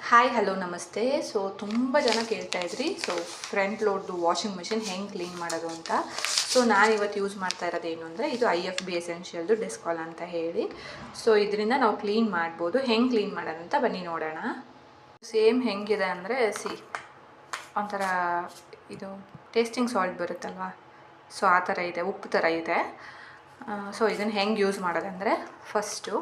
Hi hello ನಮಸ್ತೆ. So ತುಂಬ ಜನ ಕೇಳ್ತಾ ಇದ್ರಿ ಫ್ರಂಟ್ ಲೋಡ್ದು ವಾಷಿಂಗ್ ಮಿಷಿನ್ ಹೆಂಗೆ ಕ್ಲೀನ್ ಮಾಡೋದು ಅಂತ. ಸೊ ನಾನು ಇವತ್ತು ಯೂಸ್ ಮಾಡ್ತಾ ಇರೋದು ಏನು ಅಂದರೆ ಇದು IFB ಎಸೆನ್ಷಿಯಲ್ದು ಡೆಸ್ಕಾಲ್ ಅಂತ ಹೇಳಿ. ಸೊ ಇದರಿಂದ ನಾವು ಕ್ಲೀನ್ ಮಾಡ್ಬೋದು. ಹೆಂಗೆ ಕ್ಲೀನ್ ಮಾಡೋದಂತ ಬನ್ನಿ ನೋಡೋಣ. ಸೇಮ್ ಹೆಂಗಿದೆ ಅಂದರೆ ಒಂಥರ ಇದು ಟೇಸ್ಟಿಂಗ್ ಸಾಲ್ಟ್ ಬರುತ್ತಲ್ವ, ಸೊ ಆ ಥರ ಇದೆ, ಉಪ್ಪು ಥರ ಇದೆ. ಸೊ ಇದನ್ನು ಹೆಂಗೆ ಯೂಸ್ ಮಾಡೋದಂದರೆ ಫಸ್ಟು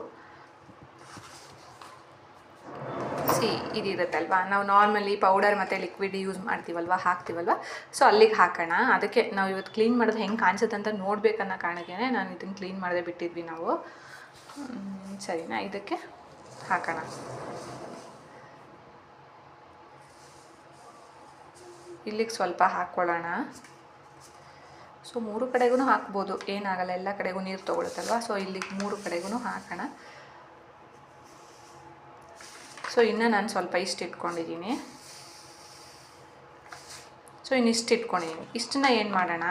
ಇದಿರುತ್ತಲ್ವ, ನಾವು ನಾರ್ಮಲಿ ಪೌಡರ್ ಮತ್ತು ಲಿಕ್ವಿಡ್ ಯೂಸ್ ಮಾಡ್ತೀವಲ್ವ, ಹಾಕ್ತೀವಲ್ವ, ಸೊ ಅಲ್ಲಿಗೆ ಹಾಕೋಣ. ಅದಕ್ಕೆ ನಾವು ಇವತ್ತು ಕ್ಲೀನ್ ಮಾಡೋದು ಹೆಂಗೆ ಕಾಣಿಸುತ್ತೆ ಅಂತ ನೋಡಬೇಕನ್ನೋ ಕಾರಣಕ್ಕೆ ನಾನು ಇದನ್ನು ಕ್ಲೀನ್ ಮಾಡದೆ ಬಿಟ್ಟಿದ್ವಿ ನಾವು. ಸರಿನಾ, ಇದಕ್ಕೆ ಹಾಕೋಣ. ಇಲ್ಲಿಗೆ ಸ್ವಲ್ಪ ಹಾಕ್ಕೊಳ್ಳೋಣ. ಸೊ 3 ಕಡೆಗೂ ಹಾಕ್ಬೋದು, ಏನಾಗಲ್ಲ, ಎಲ್ಲ ಕಡೆಗೂ ನೀರು ತೊಗೊಳುತ್ತಲ್ವ. ಸೊ ಇಲ್ಲಿಗೆ 3 ಕಡೆಗೂ ಹಾಕೋಣ. ಸೊ ಇನ್ನು ನಾನು ಸ್ವಲ್ಪ ಇಷ್ಟು ಇಟ್ಕೊಂಡಿದ್ದೀನಿ. ಸೊ ಇನ್ನಿಷ್ಟು ಇಟ್ಕೊಂಡಿದ್ದೀನಿ. ಇಷ್ಟನ್ನ ಏನು ಮಾಡೋಣ,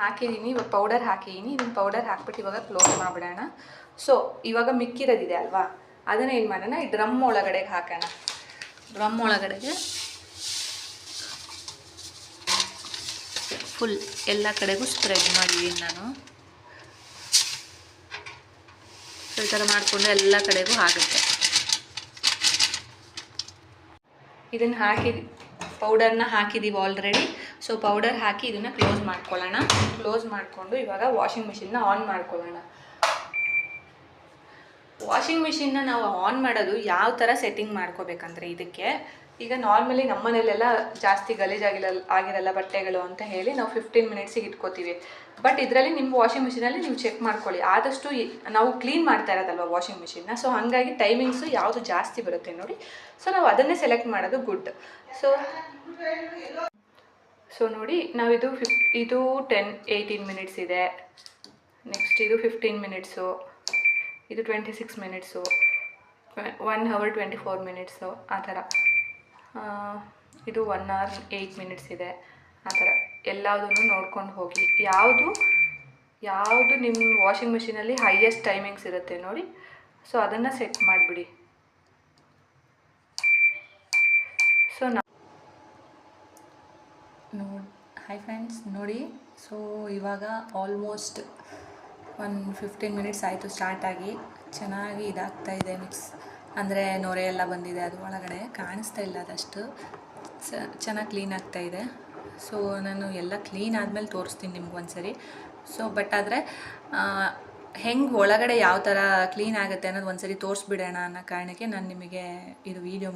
ಹಾಕಿದ್ದೀನಿ, ಇವಾಗ ಪೌಡರ್ ಹಾಕಿದ್ದೀನಿ. ಇದನ್ನು ಪೌಡರ್ ಹಾಕ್ಬಿಟ್ಟು ಇವಾಗ ಕ್ಲೋಸ್ ಮಾಡಿಬಿಡೋಣ. ಸೊ ಇವಾಗ ಮಿಕ್ಕಿರೋದಿದೆ ಅಲ್ವಾ, ಅದನ್ನು ಏನು ಮಾಡೋಣ, ಈ ಡ್ರಮ್ ಒಳಗಡೆಗೆ ಹಾಕೋಣ. ಡ್ರಮ್ ಒಳಗಡೆಗೆ ಫುಲ್ ಎಲ್ಲ ಕಡೆಗೂ ಸ್ಪ್ರೆಡ್ ಮಾಡಿದ್ದೀನಿ ನಾನು. ಸೊ ಈ ಥರ ಮಾಡಿಕೊಂಡು ಎಲ್ಲ ಕಡೆಗೂ ಆಗುತ್ತೆ. ಇದನ್ನು ಪೌಡರ್ನ ಹಾಕಿದ್ದೀವಿ ಆಲ್ರೆಡಿ. ಸೊ ಪೌಡರ್ ಹಾಕಿ ಇದನ್ನು ಕ್ಲೋಸ್ ಮಾಡ್ಕೊಳ್ಳೋಣ. ಕ್ಲೋಸ್ ಮಾಡಿಕೊಂಡು ಇವಾಗ ವಾಷಿಂಗ್ ಮಿಷಿನ್ನ ಆನ್ ಮಾಡ್ಕೊಳ್ಳೋಣ. ವಾಷಿಂಗ್ ಮಿಷಿನ್ನ ನಾವು ಆನ್ ಮಾಡೋದು ಯಾವ ಥರ ಸೆಟ್ಟಿಂಗ್ ಮಾಡ್ಕೋಬೇಕಂದ್ರೆ, ಇದಕ್ಕೆ ಈಗ ನಾರ್ಮಲಿ ನಮ್ಮ ಮನೇಲೆಲ್ಲ ಜಾಸ್ತಿ ಆಗಿರಲ್ಲ ಬಟ್ಟೆಗಳು ಅಂತ ಹೇಳಿ ನಾವು 15 ಮಿನಿಟ್ಸಿಗೆ ಇಟ್ಕೋತೀವಿ. ಬಟ್ ಇದರಲ್ಲಿ ನಿಮ್ಮ ವಾಷಿಂಗ್ ಮಿಷಿನಲ್ಲಿ ನೀವು ಚೆಕ್ ಮಾಡ್ಕೊಳ್ಳಿ, ಆದಷ್ಟು ನಾವು ಕ್ಲೀನ್ ಮಾಡ್ತಾ ಇರೋದಲ್ವ ವಾಷಿಂಗ್ ಮಿಷಿನ್ನ. ಸೊ ಹಾಗಾಗಿ ಟೈಮಿಂಗ್ಸು ಯಾವುದು ಜಾಸ್ತಿ ಬರುತ್ತೆ ನೋಡಿ, ಸೊ ನಾವು ಅದನ್ನೇ ಸೆಲೆಕ್ಟ್ ಮಾಡೋದು ಗುಡ್. ಸೊ ನೋಡಿ, ನಾವು ಇದು 18 ಮಿನಿಟ್ಸ್ ಇದೆ. ನೆಕ್ಸ್ಟ್ ಇದು 15 ಮಿನಿಟ್ಸು, ಇದು 26 ಮಿನಿಟ್ಸು, 1 hour 24 ಮಿನಿಟ್ಸು, ಆ ಥರ. ಇದು 1 hour 8 ಮಿನಿಟ್ಸ್ ಇದೆ. ಆ ಥರ ಎಲ್ಲದನ್ನು ನೋಡ್ಕೊಂಡು ಹೋಗಿ, ಯಾವುದು ನಿಮ್ಮ ವಾಷಿಂಗ್ ಮಿಷಿನಲ್ಲಿ ಹೈಯೆಸ್ಟ್ ಟೈಮಿಂಗ್ಸ್ ಇರುತ್ತೆ ನೋಡಿ, ಸೊ ಅದನ್ನು ಸೆಟ್ ಮಾಡಿಬಿಡಿ. ಸೊ ಹಾಯ್ ಫ್ರೆಂಡ್ಸ್, ನೋಡಿ. ಸೊ ಇವಾಗ ಆಲ್ಮೋಸ್ಟ್ 15 ಮಿನಿಟ್ಸ್ ಆಯಿತು ಸ್ಟಾರ್ಟ್ ಆಗಿ. ಚೆನ್ನಾಗಿ ಇದಾಗ್ತಾಯಿದೆ, ಮಿಕ್ಸ್ ಅಂದರೆ ನೊರೆ ಎಲ್ಲ ಬಂದಿದೆ, ಅದು ಒಳಗಡೆ ಕಾಣಿಸ್ತಾ ಇಲ್ಲ, ಅದಷ್ಟು ಚೆನ್ನಾಗಿ ಕ್ಲೀನ್ ಆಗ್ತಾಯಿದೆ. ಸೊ ನಾನು ಎಲ್ಲ ಕ್ಲೀನ್ ಆದಮೇಲೆ ತೋರಿಸ್ತೀನಿ ನಿಮ್ಗೆ ಒಂದ್ಸರಿ. ಸೊ ಬಟ್ ಆದರೆ ಹೆಂಗೆ ಒಳಗಡೆ ಯಾವ ಥರ ಕ್ಲೀನ್ ಆಗುತ್ತೆ ಅನ್ನೋದು ಒಂದ್ಸರಿ ತೋರಿಸ್ಬಿಡೋಣ ಅನ್ನೋ ಕಾರಣಕ್ಕೆ ನಾನು ನಿಮಗೆ ಇದು ವೀಡಿಯೋ